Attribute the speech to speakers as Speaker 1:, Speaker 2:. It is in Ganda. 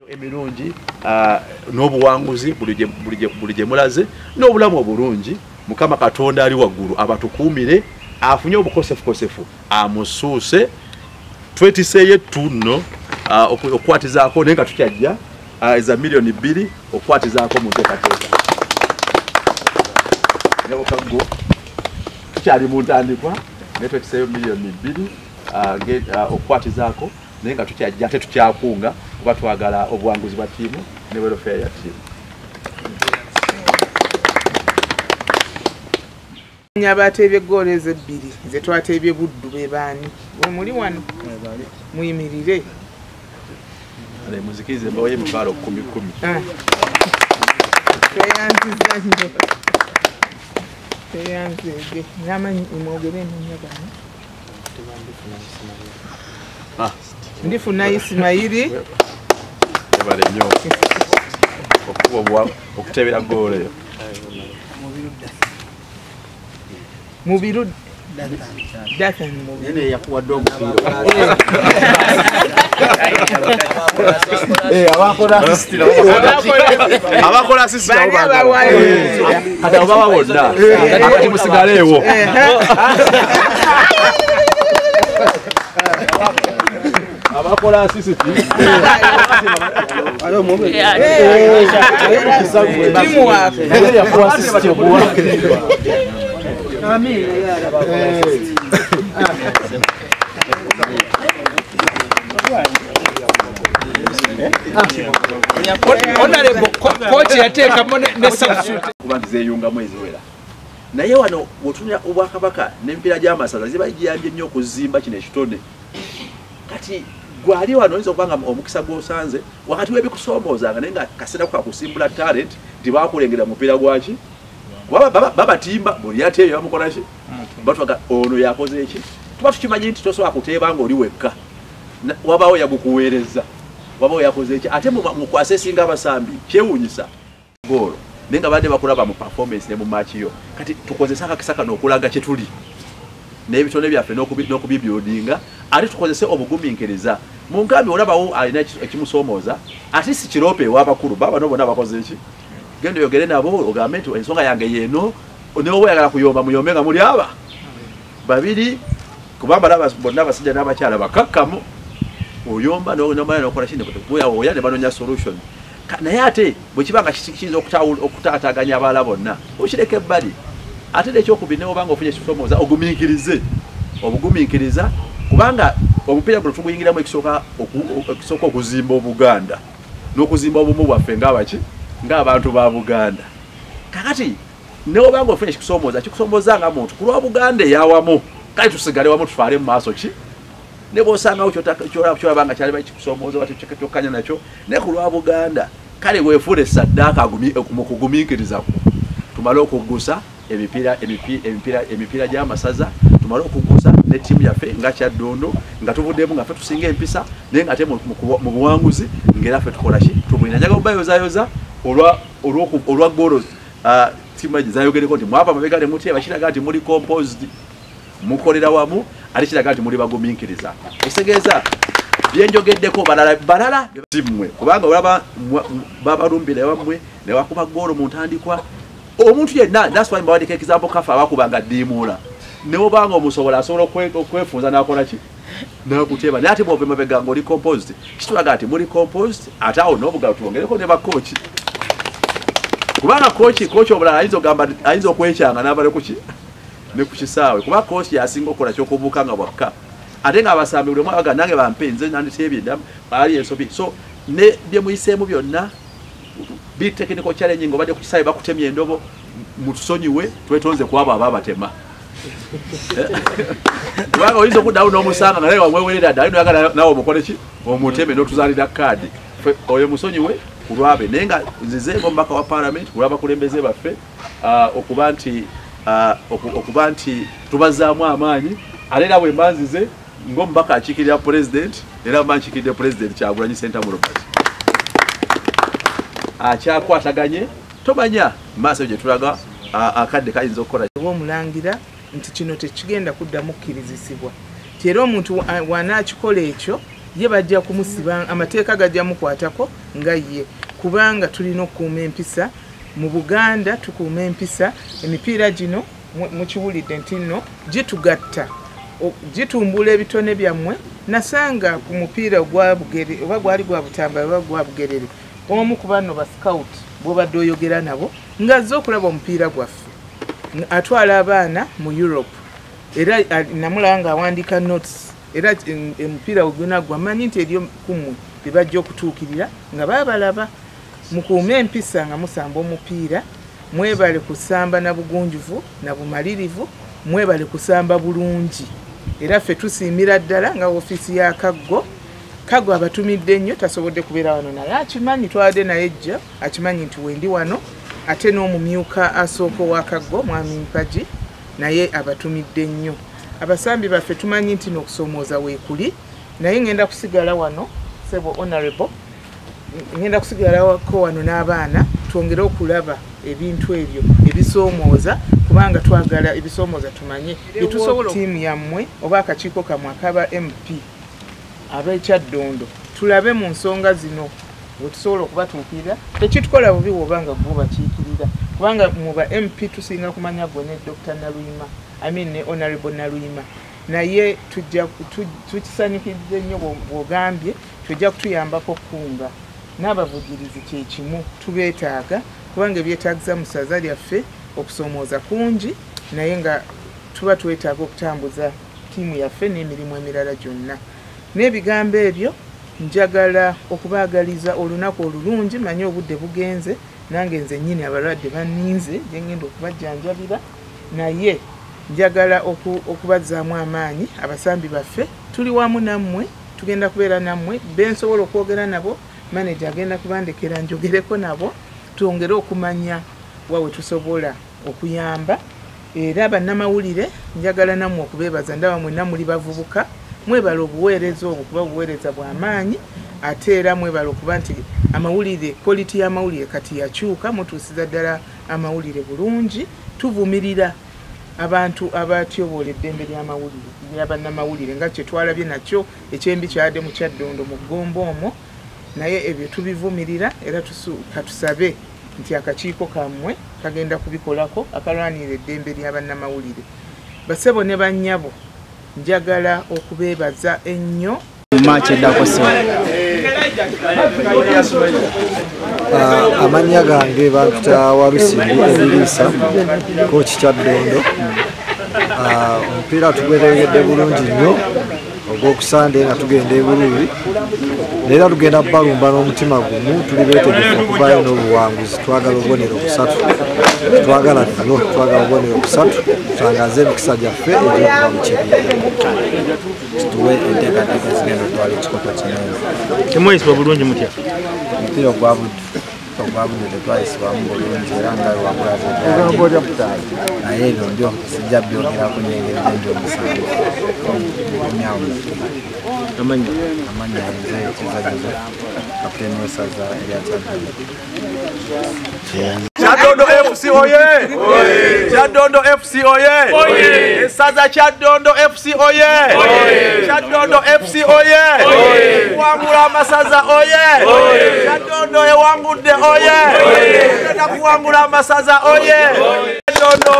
Speaker 1: Emirungi n'obuwanguzi buli gye mulaze n'obulamu obulungi Mukama Katonda ali waggulu abatukuumire afunye obukosefu amusuuse twetiseye tuno okwatizaako naye nga tukyajja za milioni 2 okwatizaako mu nteekateeka nebokago tukyali mu ntandikwa naye twetiseyo milioni 2 okwatizaako naye nga tukyajja ate tukyakunga kuba twagala obuwanguzi bwa ttiimu ne welfare ya ttiimu.
Speaker 2: Nyabateebye goolo ezo 2 ze twateebye Buddu be baani bwe muli wano muyimirire
Speaker 1: ale muzikirize mbawoye emitwalo 10.
Speaker 2: Tweyanziza nnyo tweyanzege namanyi mwogere ennyo bano ndifuna Ismaili
Speaker 1: ebale nnyo okutebera goolo eyo
Speaker 2: mubiru Dathan mubiru
Speaker 3: nene yakuwadde omupiira
Speaker 1: abakola assist kati abo baba bonna akati musigaleewo abakola assist
Speaker 3: kochi yateekamu ne substitute
Speaker 1: kuba nzeyunga mwezi wera naye wano wotunya Obwakabaka n'emipiira gy'amasaza ziba giyambye nnyo okuzimba kino ekitone kati gwali wano oyinza okubanga omukisa gw'osanze wakati w'ebikusoomozanga naye nga kaseera kakusimbula talent tibakulengera mupiira gwaki babatimba buli ate eyo bamukola ki batwaga ono yakoze eki tuba tukimanyi nti tosobola kuteeba ng'oli wekka wabaawo yagukuweereza wabaawo yakoze eki ate mukwase singa abasambi kyewuunyisa goolo naye nga badde bakulaba mu performance ne mu match yo kati tukozesa akakisa kano okulaga kye tuli n'ebitone byaffe n'okubibyodinga ate tukozese obugumiikiriza mu nkambi olabawo alina ekimusoomooza ate si kirope ew'abakulu baba no bonna bakoze eki genda oyogere nabo ogambe nti ensonga yange yeeno newoba oyagala kuyomba muyombe nga muli aba babiri kubamba bonna abasajja n'abakyala bakakkamu oyomba nokola kindi oya ne banonya solution naye ate bwe kibanga kiyinza okutaataganya abalala bonna okireka ebbali ate ekyokubiri newobanga ofunye ekisoomooza obugumiikiriza kubanga omupiira guno tuguyingiramu ekisooka okuzimba Obuganda n'okuzimba obumu bwaffe ng'abantu ba Buganda kakati newobanga ofunye ekikusoomooza kikusoomooza muntu ku lwa Buganda eyawamu kale tusigale wamu tufaale mu maaso ki ne bw'osangawo kyolabanga kyali bakikusoomooza oba tekyokkanya nakyo ne ku lwa Buganda kale weefuule essaddaaka mu kugumiikiriza tumale okuggusa emipiira gy'amasaza tumale okuggusa ne ttiimu yaffe nga Kyaddondo nga tuvuddemu nga ffe tusinga empisa naye nga ate mu buwanguzi ng'era ffe tukola ki tubulina njaga obayozaayoza olwa goolo ttiimu zayogereko nti mwava mabega ne muteeba kiraga nti muli composed mukolera wamu ate kiraga nti muli bagumiikiriza ekitegeeza byenjogeddeko balala timmwe kubanga olaba babalumbira wammwe ne wakuba goolo mu ntandikwa omuntu yenna that's why mbawadiko example kafa abakubanga ddiimuula newobanga omusobola asobola okwefunza n'akola ki n'akuteeba naye ate bwove mabega ng'oli composed kitulaga nti muli composed ate awo n'obugalo tuwongereko ne bakooki kubanga kooki obulala ayinza okwekyanga n'abale kuki ne ku kisaawe kuba kooki yasinga okukola ky'okubuuka nga bwakka ate ng'abasambi buli omu abaga nange bampe nze nanditeebye eddamu ali ensobi so ne bye muyiseemu byonna big technical challenge ng'obadde ku kisaawe bakutemya endobo mutusonyiwe twetonze ku abo ababatema kubanga oyinza okuddawo n'omusanga nga naye wamwewerera ddala noyagala nawe omukole ki omuteme n'otuzaalira kaadi oyo musonyiwe ku lwabe naye nga nzizeeko omubaka wa parliament ku lw'abakulembeze baffe okuba nti tubazaamu amaanyi ate era bwe mbanzize ng'omubaka akiikirira president era mba nkiikiridde president Kyagulanyi Ssentamu Robert akyakwataganye tomanya maaso gye tulaga akadde kayinza okukola
Speaker 2: omulangira nti kino tekigenda kuddamu kukkirizisibwa era omuntu wanaakikola ekyo ye bajja kumusiba amateeka gajja mukwatako nga ye kubanga tulina okukuuma empisa mu Buganda tukuuma empisa emipiira gino mukiwulidde nti nno gitugatta gitumbula ebitone byammwe nasanga ku mupiira gwa Bugere oba gwali gwa Butambala oba gwa Bugerere omu ku bano ba scout bw'obadde oyogera nabo ng'azze okulaba omupiira gwaffe atwala abaana mu Europe era namulanga awandiika notes era omupiira oguna gwamanyi nti eryo kumwe bibajja okutuukirira nga baabalaba mukuume empisa nga musamba omupiira mwebale kusamba na bugunjuvu na bumalirivu mwebale kusamba bulungi era ffe tusiimira ddala nga ofiisi ya Kaggo abatumidde nnyo tasobodde kubeera wano naye akimanyi twadde naye jja akimanyi nti wendi wano ate n'omumyuka asooka wa Kaggo mwami Mpagi naye abatumidde nnyo abasambi baffe tumanyi nti n'okusoomooza weekuli naye ngenda kusigala wano sebo honorable ngenda kusigalako wano n'abaana twongere okulaba ebintu ebyo ebisoomooza kubanga twagala ebisoomooza tumanye byetusobola ttiimu yammwe oba akakiiko kammwe akaba MP ab'Ekyaddondo tulabe mu nsonga zino wetusobola okubatuukirira tekitukola bubi bwoba nga gwe bakiikirira kubanga mu ba MP tusinga kumanya gwe ne Dr. Naluyima ne Honorable Naluyima naye tukisanyukidde nnyo bw'ogambye tujja kutuyambako kunga n'abavugirizi kyekimu tubeetaaga kubanga ebyetaagiza mu ssaza lyaffe okusoomooza kungi naye nga tuba twetaaga okutambuza ttiimu yaffe n'emirimu emirala gyonna n'ebigambo ebyo njagala okubaagaliza olunaku olulungi manye obudde bugenze nange nze nnyini abalwadde banninze gye ngenda okubajjanjabira naye njagala okubazzaamu amaanyi abasambi baffe tuli wamu nammwe tugenda kubeera nammwe bensobola okwogera nabo manager agenda kubandekera njogereko nabo twongere okumanya wawe tusobola okuyamba era bannamawulire njagala nammwe okubeebaza ndaba mwenna muli bavubuka mwebala obuweereza obwo kuba obuweereza bw'amaanyi ate era mwebala okuba nti amawulire quality y'amawulire kati yakyuka mutuusiza ddala amawulire bulungi tuvumirira abantu abatyoboola eddembe ly'amawulire ly'abannamawulire nga kye twalabye nakyo ekyembi kyadde mu Kyaddondo mu Gombo omwo naye ebyo tubivumirira era katusabe nti akakiiko kammwe kagenda kubikolako akalwanira eddembe ly'abannamawulire basebo ne bannyabo njagala okubeebaza ennyo
Speaker 4: amannya gange bantuta Walusimbi Ebiriisa kooki Kyaddondo omupiira tugwetegedde bulungi nnyo ogw'okusande nga tugenda ebululi era tugenda balumba n'omutima gumu tuli beetegefu okuvaayo n'obuwanguzi twagala obubonero busatu twagala nnyo twagala obubonero busatu tutangaze emikisa gyaffe egyokuva mu kibiina tuwe enteekateeka zigenda otwala ekikopo kinene
Speaker 3: temweyisibwa bulungi mutya
Speaker 4: omupiira ogwabudde twayisibwamu bulungi era nga wagulaze naye ebyo njo sijja byogerako nyengeri gyendi omusango omyawo amanya nze kizagizo kapiteeni w'essaza erya
Speaker 1: Kyaddondo FC oye! Kyaddondo FC oye! Essaza Kyaddondo FC oye! Kyaddondo FC oye! Kuwangula amasaza oye! Kyaddondo ewangudde oye! Tugenda kuwangula amasaza oye! Kyaddondo!